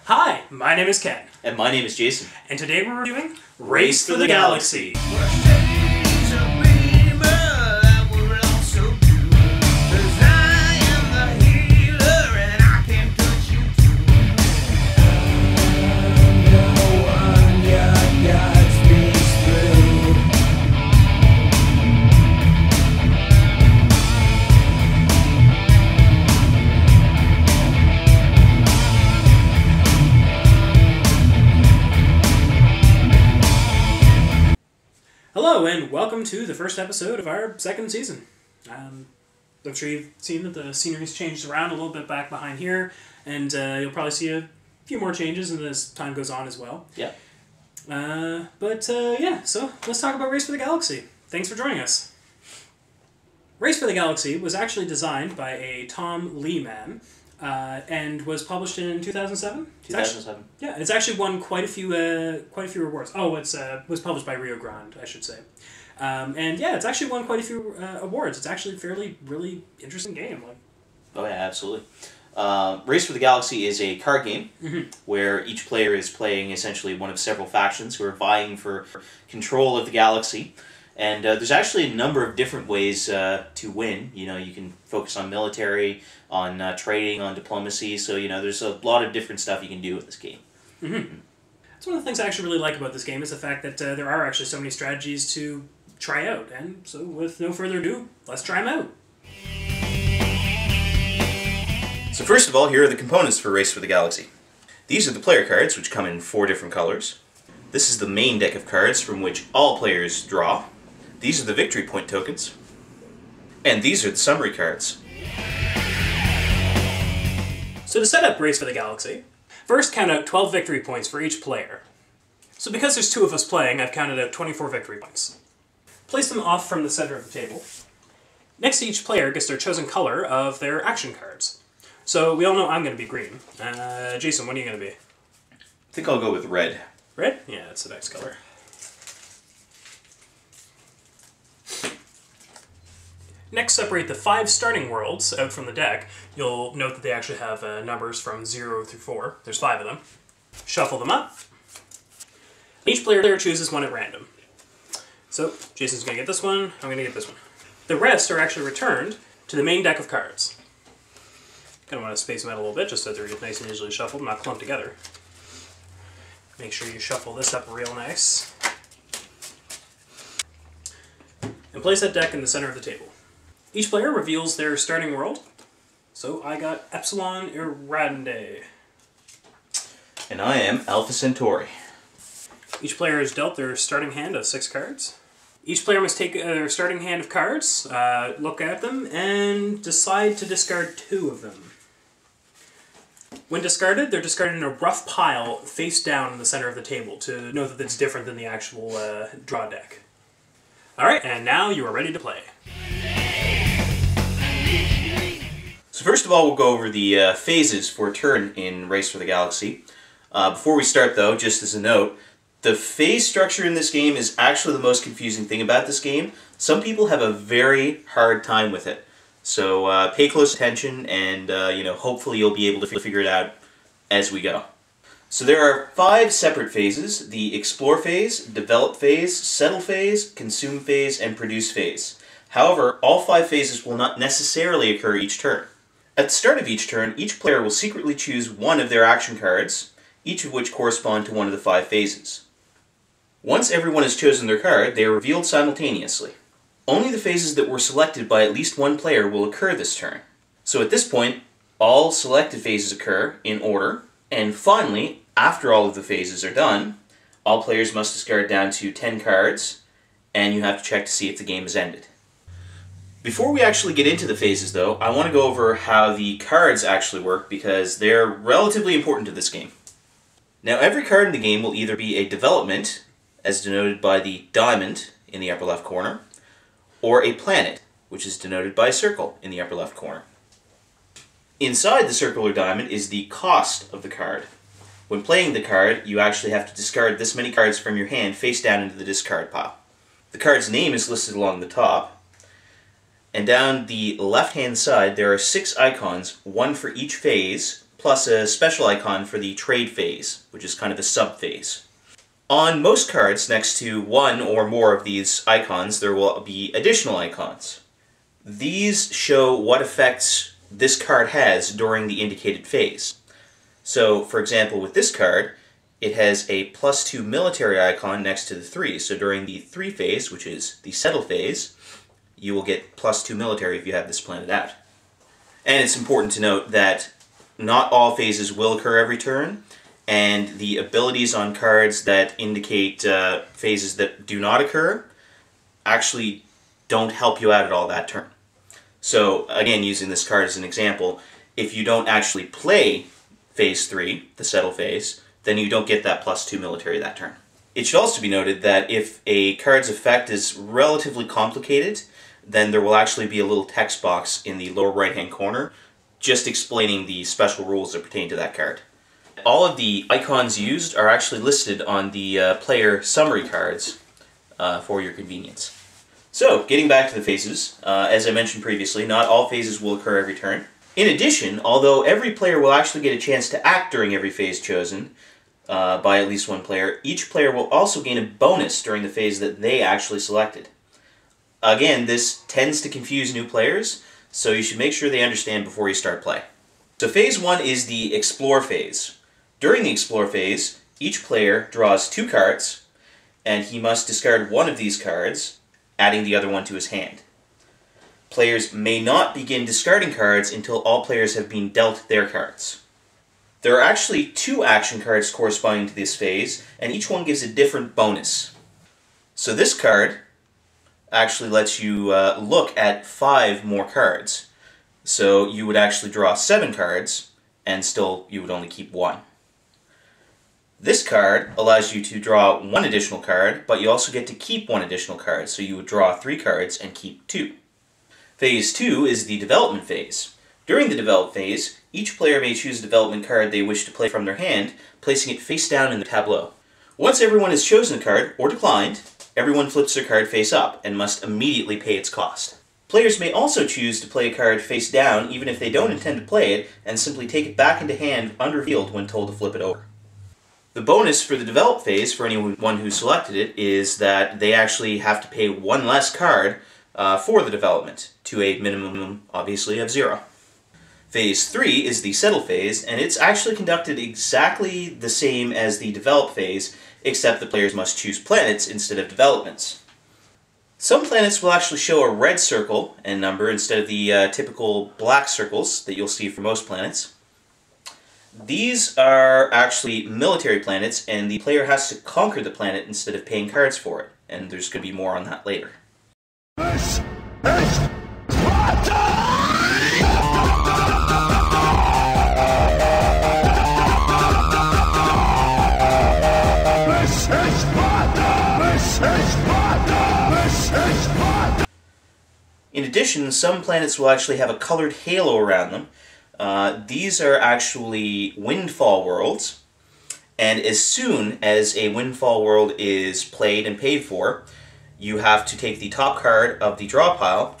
Hi, my name is Ken. And my name is Jason. And today we're reviewing Race for the Galaxy. Hello, and welcome to the first episode of our second season. I'm sure you've seen that the scenery's changed around a little bit back behind here, and you'll probably see a few more changes as time goes on as well. Yeah. Yeah, so let's talk about Race for the Galaxy. Thanks for joining us. Race for the Galaxy was actually designed by a Tom Lee man, and was published in 2007. 2007. Yeah, it's actually won quite a few awards. Oh, it was published by Rio Grande, I should say. And yeah, it's actually won quite a few awards. It's actually a really interesting game. Oh yeah, absolutely. Race for the Galaxy is a card game where each player is playing essentially one of several factions who are vying for control of the galaxy. And there's actually a number of different ways to win. You know, you can focus on military, on trading, on diplomacy. So, you know, there's a lot of different stuff you can do with this game. That's one of the things I actually really like about this game is the fact that there are actually so many strategies to try out. And so, with no further ado, let's try them out. So first of all, here are the components for Race for the Galaxy. These are the player cards, which come in 4 different colors. This is the main deck of cards from which all players draw. These are the victory point tokens. And these are the summary cards. So to set up Race for the Galaxy, first count out 12 victory points for each player. So because there's 2 of us playing, I've counted out 24 victory points. Place them off from the center of the table. Next to each player gets their chosen color of their action cards. So we all know I'm going to be green. Jason, what are you going to be? I think I'll go with red. Red? Yeah, that's the next color. Next, separate the 5 starting worlds out from the deck. You'll note that they actually have numbers from 0 through 4. There's 5 of them. Shuffle them up. Each player chooses one at random. So, Jason's going to get this one, I'm going to get this one. The rest are actually returned to the main deck of cards. Kind of want to space them out a little bit, just so they're nice and easily shuffled, not clumped together. Make sure you shuffle this up real nice. And place that deck in the center of the table. Each player reveals their starting world. So I got Rio Grande. And I am Alpha Centauri. Each player is dealt their starting hand of 6 cards. Each player must take their starting hand of cards, look at them, and decide to discard 2 of them. When discarded, they're discarded in a rough pile face down in the center of the table to know that it's different than the actual draw deck. Alright, and now you are ready to play. So first of all, we'll go over the phases for a turn in Race for the Galaxy. Before we start though, just as a note, the phase structure in this game is actually the most confusing thing about this game. Some people have a very hard time with it. So pay close attention and you know, hopefully you'll be able to figure it out as we go. So there are 5 separate phases: the Explore phase, Develop phase, Settle phase, Consume phase, and Produce phase. However, all 5 phases will not necessarily occur each turn. At the start of each turn, each player will secretly choose one of their action cards, each of which correspond to one of the 5 phases. Once everyone has chosen their card, they are revealed simultaneously. Only the phases that were selected by at least one player will occur this turn. So at this point, all selected phases occur in order, and finally, after all of the phases are done, all players must discard down to 10 cards, and you have to check to see if the game has ended. Before we actually get into the phases though, I want to go over how the cards actually work because they're relatively important to this game. Now every card in the game will either be a development, as denoted by the diamond in the upper left corner, or a planet, which is denoted by a circle in the upper left corner. Inside the circle or diamond is the cost of the card. When playing the card, you actually have to discard this many cards from your hand face down into the discard pile. The card's name is listed along the top, and down the left-hand side there are 6 icons, one for each phase, plus a special icon for the trade phase, which is kind of a sub-phase. On most cards, next to one or more of these icons, there will be additional icons. These show what effects this card has during the indicated phase. So, for example, with this card, it has a +2 military icon next to the 3. So during the 3 phase, which is the settle phase, you will get +2 military if you have this planted out. And it's important to note that not all phases will occur every turn, and the abilities on cards that indicate phases that do not occur actually don't help you out at all that turn. So again, using this card as an example, if you don't actually play phase 3, the settle phase, then you don't get that +2 military that turn. It should also be noted that if a card's effect is relatively complicated, then there will actually be a little text box in the lower right-hand corner just explaining the special rules that pertain to that card. All of the icons used are actually listed on the player summary cards for your convenience. So, getting back to the phases, as I mentioned previously, not all phases will occur every turn. In addition, although every player will actually get a chance to act during every phase chosen by at least one player, each player will also gain a bonus during the phase that they actually selected. Again, this tends to confuse new players, so you should make sure they understand before you start play. So phase 1 is the Explore phase. During the Explore phase, each player draws 2 cards, and he must discard one of these cards, adding the other one to his hand. Players may not begin discarding cards until all players have been dealt their cards. There are actually 2 action cards corresponding to this phase, and each one gives a different bonus. So this card actually lets you look at 5 more cards. So you would actually draw 7 cards, and still you would only keep 1. This card allows you to draw 1 additional card, but you also get to keep 1 additional card, so you would draw 3 cards and keep 2. Phase 2 is the Development phase. During the Develop phase, each player may choose a development card they wish to play from their hand, placing it face down in the tableau. Once everyone has chosen a card, or declined, everyone flips their card face up and must immediately pay its cost. Players may also choose to play a card face down even if they don't intend to play it, and simply take it back into hand unrevealed when told to flip it over. The bonus for the Develop phase, for anyone who selected it, is that they actually have to pay 1 less card for the development, to a minimum, obviously, of 0. Phase 3 is the Settle phase, and it's actually conducted exactly the same as the Develop phase, except the players must choose planets instead of developments. Some planets will actually show a red circle and number instead of the typical black circles that you'll see for most planets. These are actually military planets, and the player has to conquer the planet instead of paying cards for it, and there's going to be more on that later. This is Sparta! This is Sparta! This is Sparta! This is Sparta! In addition, some planets will actually have a colored halo around them. These are actually windfall worlds, and as soon as a windfall world is played and paid for, you have to take the top card of the draw pile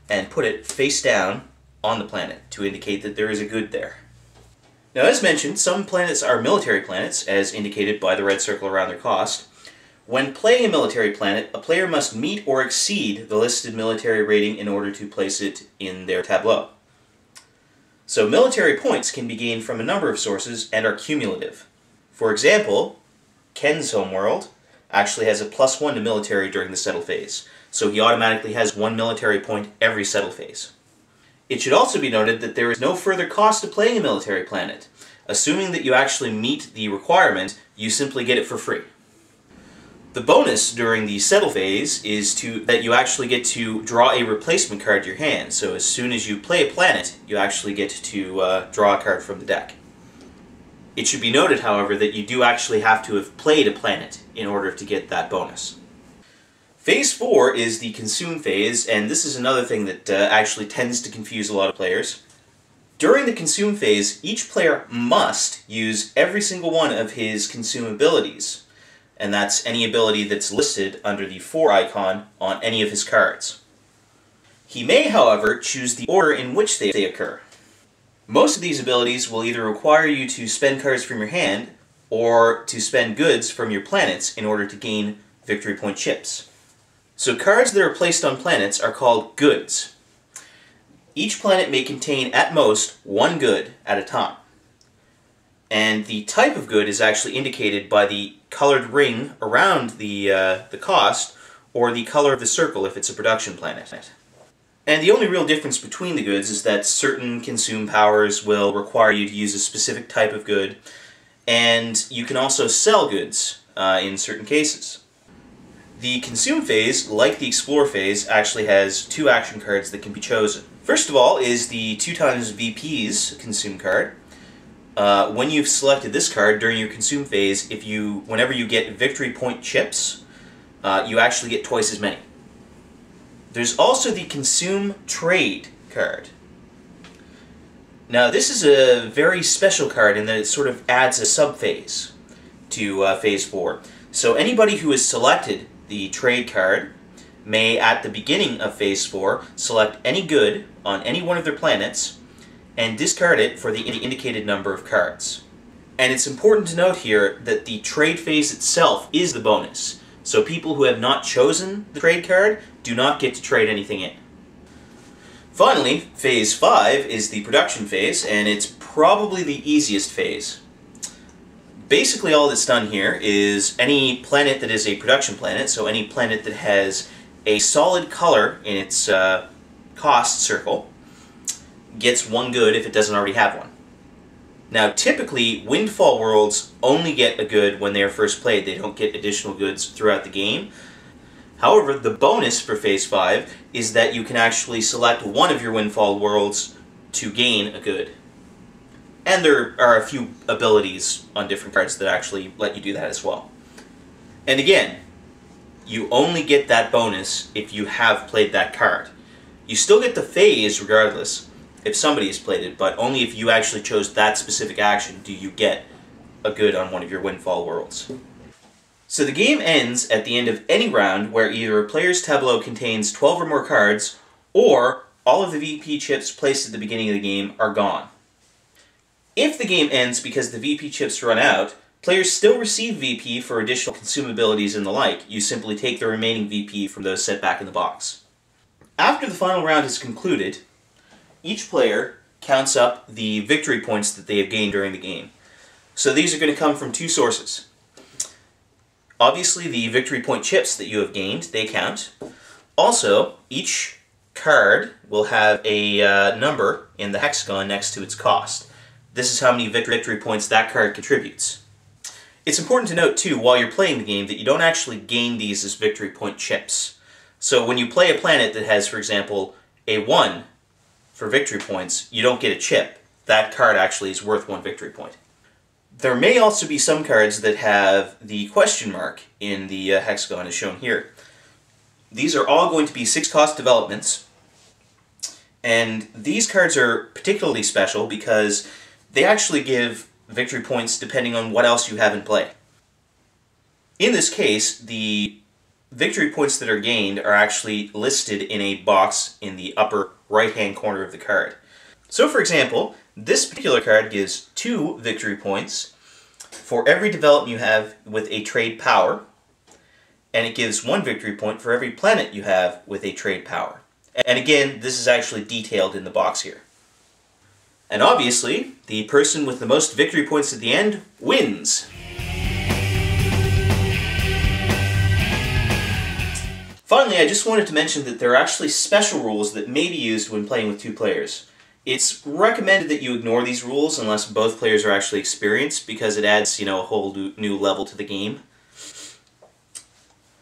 and put it face down on the planet to indicate that there is a good there. Now, as mentioned, some planets are military planets, as indicated by the red circle around their cost. When playing a military planet, a player must meet or exceed the listed military rating in order to place it in their tableau. So military points can be gained from a number of sources and are cumulative. For example, Ken's homeworld actually has a +1 to military during the Settle phase, so he automatically has 1 military point every Settle phase. It should also be noted that there is no further cost to playing a military planet. Assuming that you actually meet the requirement, you simply get it for free. The bonus during the Settle phase is that you actually get to draw a replacement card to your hand. So as soon as you play a planet, you actually get to draw a card from the deck. It should be noted, however, that you do actually have to have played a planet in order to get that bonus. Phase 4 is the Consume phase, and this is another thing that actually tends to confuse a lot of players. During the Consume phase, each player must use every single one of his Consume abilities, and that's any ability that's listed under the 4 icon on any of his cards. He may, however, choose the order in which they occur. Most of these abilities will either require you to spend cards from your hand or to spend goods from your planets in order to gain victory point chips. So cards that are placed on planets are called goods. Each planet may contain at most one good at a time. And the type of good is actually indicated by the colored ring around the cost, or the color of the circle if it's a production planet. And the only real difference between the goods is that certain consume powers will require you to use a specific type of good, and you can also sell goods in certain cases. The consume phase, like the explore phase, actually has two action cards that can be chosen. First of all is the 2x VP's consume card. When you've selected this card during your consume phase, whenever you get victory point chips, you actually get twice as many. There's also the consume trade card. Now this is a very special card in that it sort of adds a sub-phase to phase 4. So anybody who has selected the trade card may, at the beginning of phase 4, select any good on any one of their planets and discard it for the indicated number of cards. And it's important to note here that the trade phase itself is the bonus. So people who have not chosen the trade card do not get to trade anything in. Finally, phase 5 is the production phase, and it's probably the easiest phase. Basically all that's done here is any planet that is a production planet, so any planet that has a solid color in its cost circle, gets one good if it doesn't already have one. Now typically, Windfall Worlds only get a good when they are first played. They don't get additional goods throughout the game. However, the bonus for Phase 5 is that you can actually select one of your Windfall Worlds to gain a good. And there are a few abilities on different cards that actually let you do that as well. And again, you only get that bonus if you have played that card. You still get the phase regardless if somebody has played it, but only if you actually chose that specific action do you get a good on one of your Windfall Worlds. So the game ends at the end of any round where either a player's tableau contains 12 or more cards, or all of the VP chips placed at the beginning of the game are gone. If the game ends because the VP chips run out, players still receive VP for additional consumabilities and the like. You simply take the remaining VP from those set back in the box. After the final round is concluded, each player counts up the victory points that they have gained during the game. So these are going to come from two sources. Obviously, the victory point chips that you have gained, they count. Also, each card will have a number in the hexagon next to its cost. This is how many victory points that card contributes. It's important to note, too, while you're playing the game, that you don't actually gain these as victory point chips. So when you play a planet that has, for example, a 1 for victory points, you don't get a chip. That card actually is worth 1 victory point. There may also be some cards that have the question mark in the hexagon as shown here. These are all going to be 6-cost developments, and these cards are particularly special because they actually give victory points depending on what else you have in play. In this case, the victory points that are gained are actually listed in a box in the upper right-hand corner of the card. So for example, this particular card gives 2 victory points for every development you have with a trade power, and it gives 1 victory point for every planet you have with a trade power. And again, this is actually detailed in the box here. And obviously, the person with the most victory points at the end wins. Finally, I just wanted to mention that there are actually special rules that may be used when playing with 2 players. It's recommended that you ignore these rules unless both players are actually experienced, because it adds, a whole new level to the game.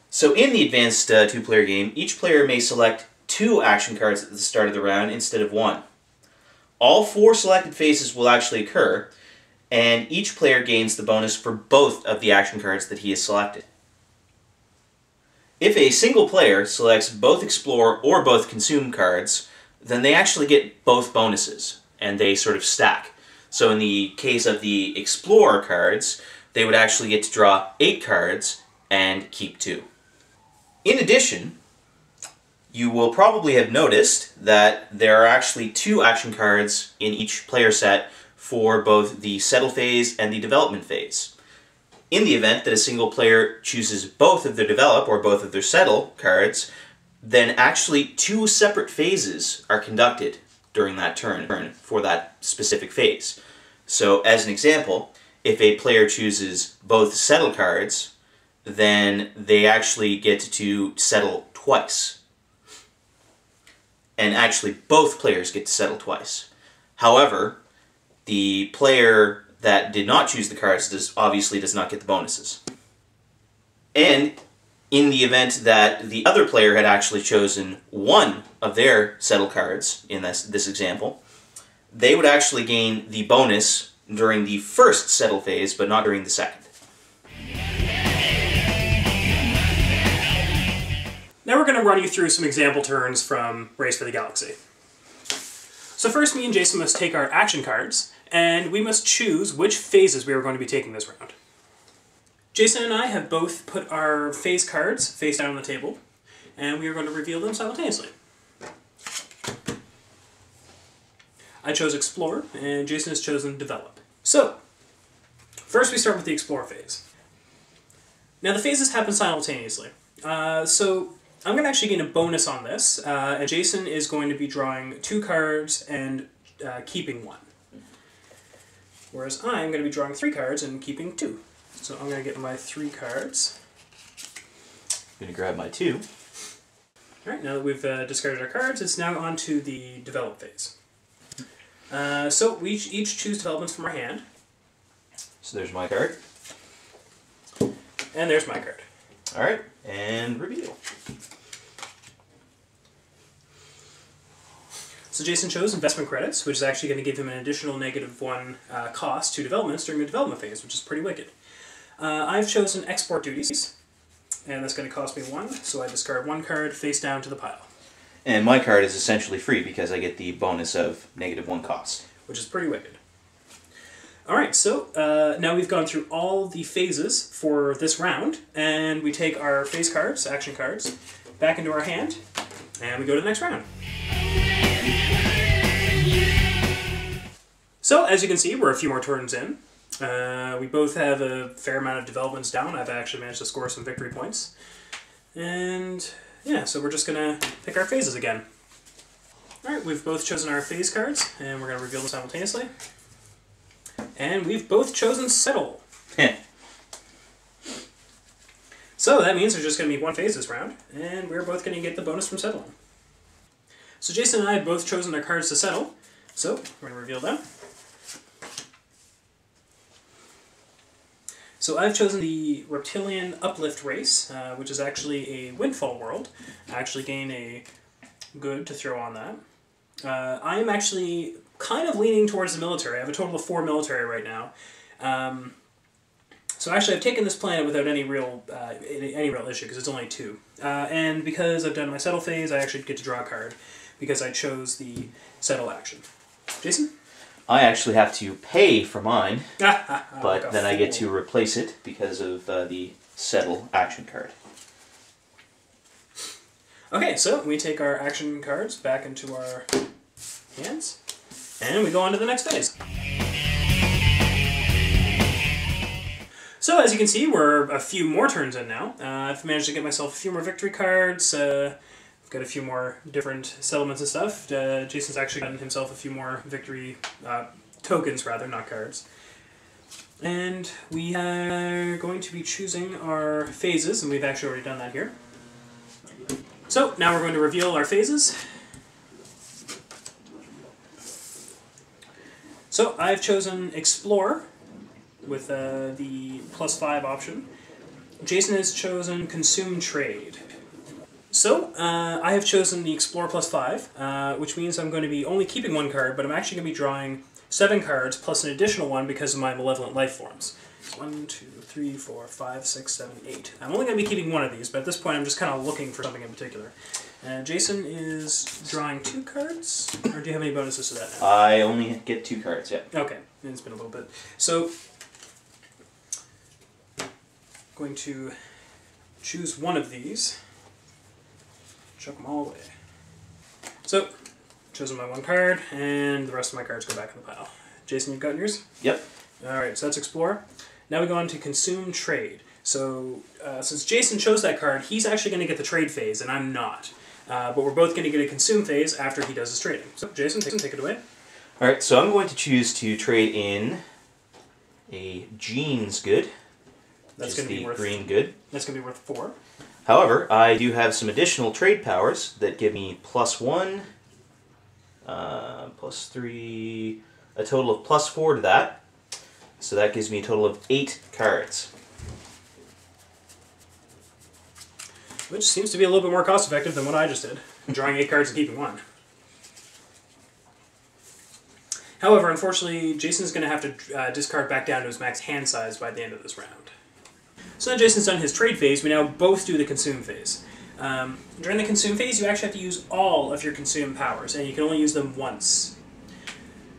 So in the advanced 2-player game, each player may select 2 action cards at the start of the round instead of 1. All 4 selected phases will actually occur, and each player gains the bonus for both of the action cards that he has selected. If a single player selects both Explore or both Consume cards, then they actually get both bonuses, and they sort of stack. So in the case of the Explorer cards, they would actually get to draw 8 cards and keep 2. In addition, you will probably have noticed that there are actually 2 action cards in each player set for both the settle phase and the development phase. In the event that a single player chooses both of their develop or both of their settle cards, then actually 2 separate phases are conducted during that turn for that specific phase. So as an example, if a player chooses both settle cards, then they actually get to settle twice. And actually both players get to settle twice. However, the player that did not choose the cards obviously does not get the bonuses. And in the event that the other player had actually chosen one of their settle cards in this example, they would actually gain the bonus during the first settle phase, but not during the second. Now we're going to run you through some example turns from Race for the Galaxy. So first, me and Jason must take our action cards, and we must choose which phases we are going to be taking this round. Jason and I have both put our phase cards face down on the table, and we are going to reveal them simultaneously. I chose Explore, and Jason has chosen Develop. So, first we start with the Explore phase. Now the phases happen simultaneously, so I'm going to actually gain a bonus on this, and Jason is going to be drawing 2 cards and keeping 1. Whereas I'm going to be drawing 3 cards and keeping 2. So I'm going to get my 3 cards. I'm going to grab my 2. Alright, now that we've discarded our cards, it's now on to the Develop phase. So we each choose developments from our hand. So there's my card. And there's my card. Alright, and reveal. So Jason chose investment credits, which is actually going to give him an additional -1 cost to developments during the development phase, which is pretty wicked. I've chosen export duties, and that's going to cost me 1, so I discard 1 card face down to the pile. And my card is essentially free because I get the bonus of -1 cost. Which is pretty wicked. Alright, so now we've gone through all the phases for this round, and we take our phase cards, action cards, back into our hand, and we go to the next round. So, as you can see, we're a few more turns in. We both have a fair amount of developments down. I've actually managed to score some victory points. And yeah, so we're just going to pick our phases again. Alright, we've both chosen our phase cards, and we're going to reveal them simultaneously. And we've both chosen Settle. So that means there's just going to be 1 phase this round, and we're both going to get the bonus from settling. So Jason and I have both chosen our cards to settle, so we're going to reveal them. So I've chosen the Reptilian Uplift Race, which is actually a Windfall world. I actually gain a good to throw on that. I am actually kind of leaning towards the military. I have a total of 4 military right now. So actually I've taken this planet without any real issue, because it's only 2. And because I've done my settle phase, I actually get to draw a card, because I chose the settle action. Jason? I actually have to pay for mine, but like then I get to replace it because of the settle action card. Okay, so we take our action cards back into our hands, and we go on to the next phase. So as you can see, we're a few more turns in now. I've managed to get myself a few more victory cards. I've got a few more different settlements and stuff. Jason's actually gotten himself a few more victory tokens, rather, not cards. And we are going to be choosing our phases, and we've actually already done that here. So now we're going to reveal our phases. So I've chosen Explore with the +5 option. Jason has chosen Consume Trade. So, I have chosen the Explore +5, which means I'm going to be only keeping 1 card, but I'm actually going to be drawing 7 cards plus an additional 1 because of my Malevolent Life Forms. 1, 2, 3, 4, 5, 6, 7, 8. I'm only going to be keeping 1 of these, but at this point I'm just kind of looking for something in particular. Jason is drawing 2 cards, or do you have any bonuses to that now? I only get 2 cards, yeah. Okay, it's been a little bit. So, I'm going to choose one of these. chuck them all away. So, chosen my one card, and the rest of my cards go back in the pile. Jason, you've gotten yours? Yep. Alright, so that's Explore. Now we go on to Consume Trade. So, since Jason chose that card, he's actually going to get the trade phase, and I'm not. But we're both going to get a consume phase after he does his trading. So, Jason, take it away. Alright, so I'm going to choose to trade in a Jeans good. That's going to be worth green good. That's going to be worth 4. However, I do have some additional trade powers that give me +1, +3, a total of +4 to that. So that gives me a total of 8 cards. Which seems to be a little bit more cost effective than what I just did. Drawing 8 cards and keeping 1. However, unfortunately, Jason's going to have to discard back down to his max hand size by the end of this round. So now Jason's done his trade phase, we now both do the consume phase. During the consume phase, you actually have to use all of your consume powers, and you can only use them once.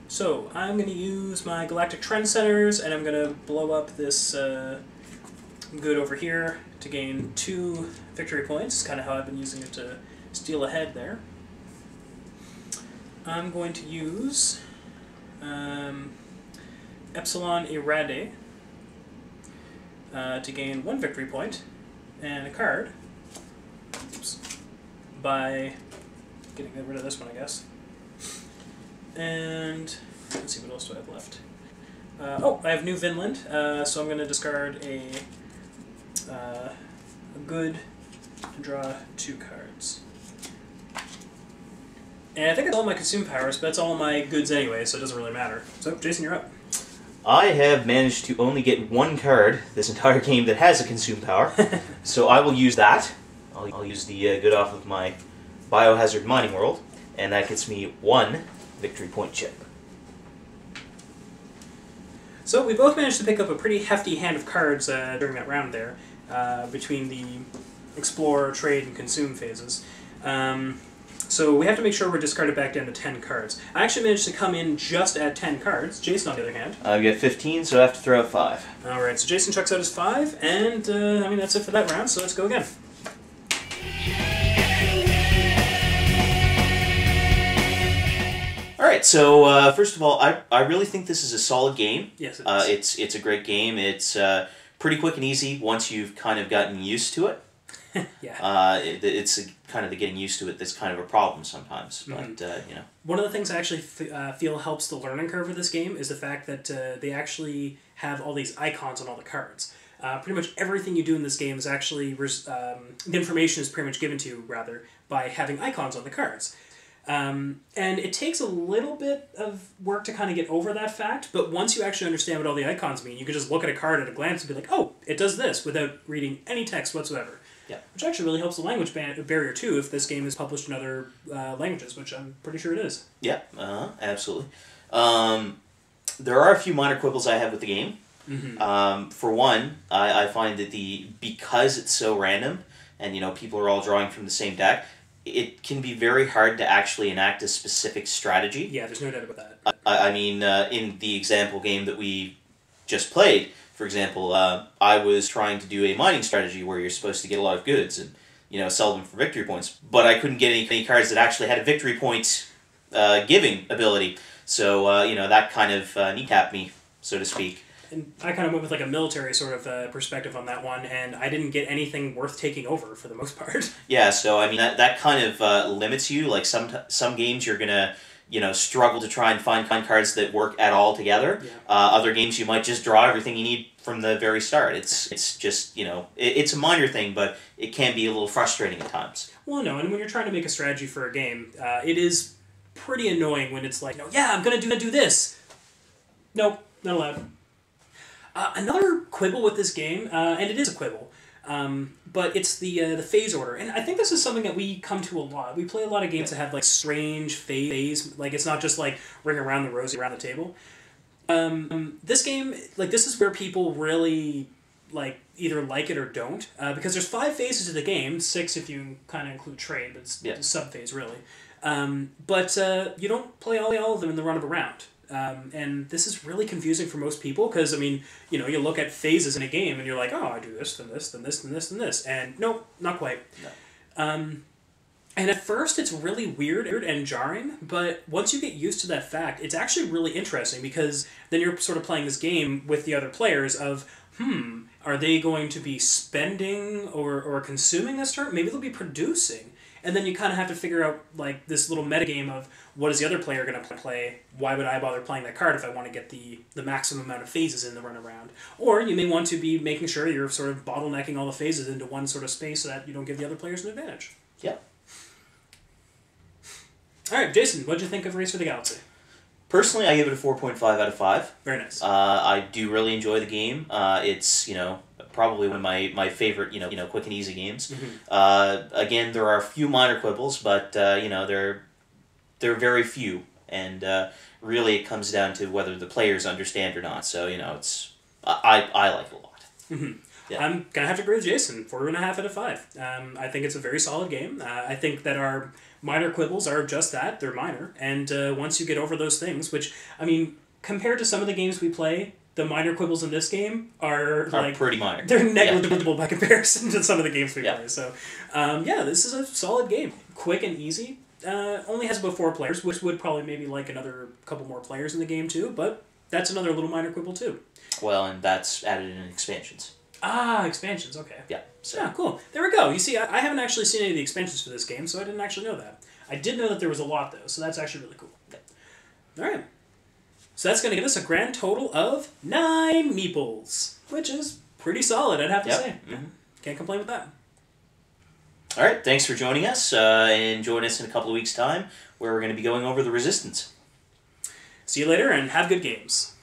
So, I'm going to use my Galactic Trendsetters, and I'm going to blow up this good over here to gain 2 victory points. It's kind of how I've been using it to steal ahead there. I'm going to use Epsilon Irade to gain 1 victory point and a card. Oops. By getting rid of this one, I guess. And let's see, what else do I have left? Oh, I have New Vinland, so I'm going to discard a good and draw 2 cards. And I think that's all my consume powers, but that's all my goods anyway, so it doesn't really matter. So, Jason, you're up. I have managed to only get 1 card this entire game that has a consume power, so I will use that. I'll use the good off of my Biohazard Mining World, and that gets me 1 victory point chip. So we both managed to pick up a pretty hefty hand of cards during that round there, between the Explore, Trade, and Consume phases. So we have to make sure we're discarded back down to 10 cards. I actually managed to come in just at 10 cards. Jason, on the other hand. I've got 15, so I have to throw out 5. Alright, so Jason checks out his 5, and I mean that's it for that round, so let's go again. Alright, so first of all, I really think this is a solid game. Yes, it is. It's a great game. It's pretty quick and easy once you've kind of gotten used to it. Yeah. It's kind of the getting used to it that's kind of a problem sometimes, but you know. One of the things I actually feel helps the learning curve of this game is the fact that they actually have all these icons on all the cards. Pretty much everything you do in this game is actually the information is pretty much given to you rather by having icons on the cards. And it takes a little bit of work to kind of get over that fact, but once you actually understand what all the icons mean, you can just look at a card at a glance and be like, oh, it does this, without reading any text whatsoever. Yeah. Which actually really helps the language barrier too if this game is published in other languages, which I'm pretty sure it is. Yeah, absolutely. There are a few minor quibbles I have with the game. Mm-hmm. For one, I find that because it's so random, and you know people are all drawing from the same deck, it can be very hard to actually enact a specific strategy. Yeah, there's no doubt about that. I mean, in the example game that we just played, for example, I was trying to do a mining strategy where you're supposed to get a lot of goods and, you know, sell them for victory points. But I couldn't get any cards that actually had a victory point giving ability. So, you know, that kind of kneecapped me, so to speak. And I kind of went with like a military sort of perspective on that one, and I didn't get anything worth taking over for the most part. Yeah, so I mean that kind of limits you. Like some games you're gonna struggle to try and find cards that work at all together. Yeah. Other games you might just draw everything you need from the very start. It's just it's a minor thing, but it can be a little frustrating at times. Well, no, and when you're trying to make a strategy for a game, it is pretty annoying when it's like, yeah, I'm gonna do this. Nope, not allowed. Another quibble with this game, and it is a quibble, but it's the phase order. And I think this is something that we come to a lot. We play a lot of games that have like strange phase, like it's not just like ring around the rosy around the table. This game, like this is where people really like either like it or don't, because there's 5 phases to the game, 6 if you kind of include trade, but it's a sub-phase really. But you don't play all of them in the run of a round. And this is really confusing for most people because, I mean, you look at phases in a game and you're like, oh, I do this, then this, then this, then this, then this. And nope, not quite. No. And at first it's really weird and jarring, but once you get used to that fact, it's actually really interesting because then you're sort of playing this game with the other players of, are they going to be spending or consuming this turn? Maybe they'll be producing. And then you kind of have to figure out like this little metagame of what is the other player going to play? Why would I bother playing that card if I want to get the maximum amount of phases in the run around? Or you may want to be making sure you're sort of bottlenecking all the phases into one sort of space so that you don't give the other players an advantage. Yeah. All right, Jason, what did you think of Race for the Galaxy? Personally, I give it a 4.5 out of 5. Very nice. I do really enjoy the game. It's, probably one of my favorite, quick and easy games. Mm-hmm. Again, there are a few minor quibbles, but, they're very few. And really it comes down to whether the players understand or not. So, it's I like it a lot. Mm-hmm. Yeah. I'm going to have to agree with Jason. 4.5 out of 5. I think it's a very solid game. I think that our minor quibbles are just that. They're minor. And once you get over those things, which, compared to some of the games we play, the minor quibbles in this game are like pretty minor. They're negligible by comparison to some of the games we Yeah. play. So, this is a solid game. Quick and easy. Only has about 4 players, which would probably maybe like another couple more players in the game too, but that's another little minor quibble too. Well, and that's added in expansions. Ah, expansions, okay. Yeah. So. Yeah, cool. There we go. You see, I haven't actually seen any of the expansions for this game, so I didn't actually know that. I did know that there was a lot, though, so that's actually really cool. Yeah. All right. So that's going to give us a grand total of 9 meeples, which is pretty solid, I'd have to say. Mm-hmm. Can't complain with that. All right, thanks for joining us, and join us in a couple of weeks' time, where we're going to be going over the Resistance. See you later, and have good games.